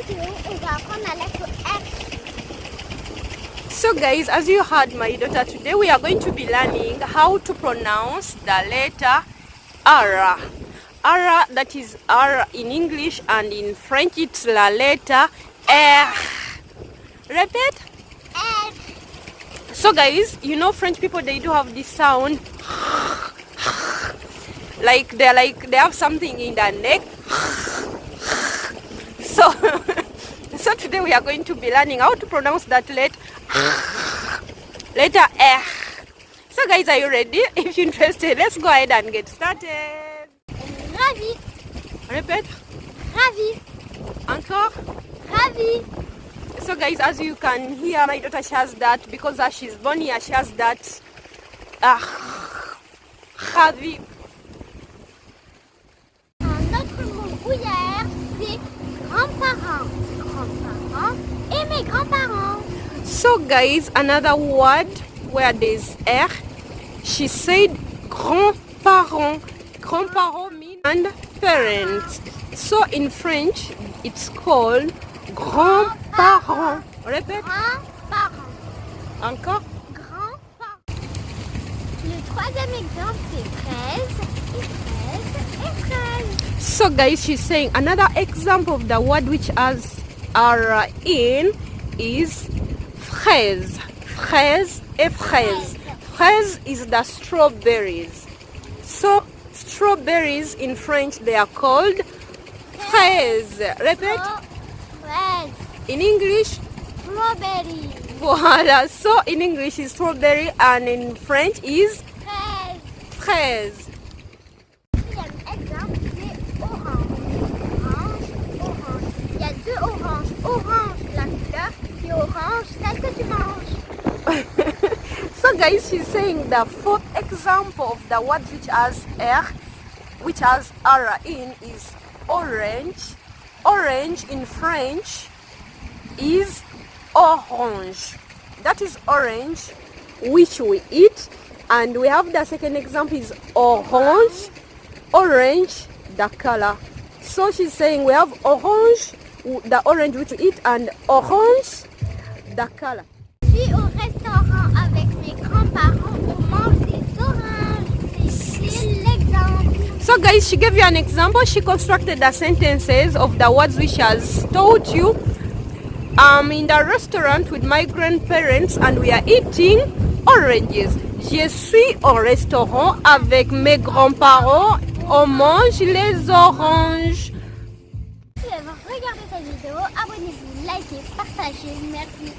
vidéo, on va apprendre la lettre R. So guys, as you heard my daughter, today we are going to be learning how to pronounce the letter R. R, that is R in English, and in French it's la letter R. Repeat. R. So guys, you know French people, they do have this sound like they have something in their neck. So so today we are going to be learning how to pronounce that letter R. So guys, are you ready? If you're interested, let's go ahead and get started. Ravi. Repeat. Ravi. Encore. Ravi. So guys, as you can hear, my daughter, she has that because as she's born here, she has that ravi. Un autre mot brouillard, c'est grands-parents. Grands-parents et mes grands-parents. So guys, another word where there's R, she said grands-parents. Grands-parents mean grandparents. So in French, it's called grands-parents. Répète. Grands-parents. Encore. Grands-parents. Le troisième exemple, c'est 13 et 13 et 13. So guys, she's saying another example of the word which has R in is fraise. Fraise et fraise. Fraise is the strawberries. So strawberries in French, they are called fraise. Repeat. Fraise. In English, Strawberry. voila. So in English is strawberry and in French is Fraise. fraise. Deuxième exemple, c'est orange. Orange, orange. Il y a deux oranges. Orange, la couleur, et orange, celle que tu manges. So guys, she's saying the fourth example of the word which has R in is orange. Orange in French is orange. That is orange which we eat. And we have the second example is orange. Orange, the color. So she's saying we have orange, the orange which we eat, and orange, the color. Je suis au restaurant avec mes grands-parents, on mange des oranges. C'est l'exemple. So guys, she gave you an example. She constructed the sentences of the words which she has told you. In the restaurant with my grandparents and we are eating oranges. Je suis au restaurant avec mes grands-parents. On mange les oranges. Si vous avez regardé cette vidéo, abonnez-vous, likez, partagez. Merci.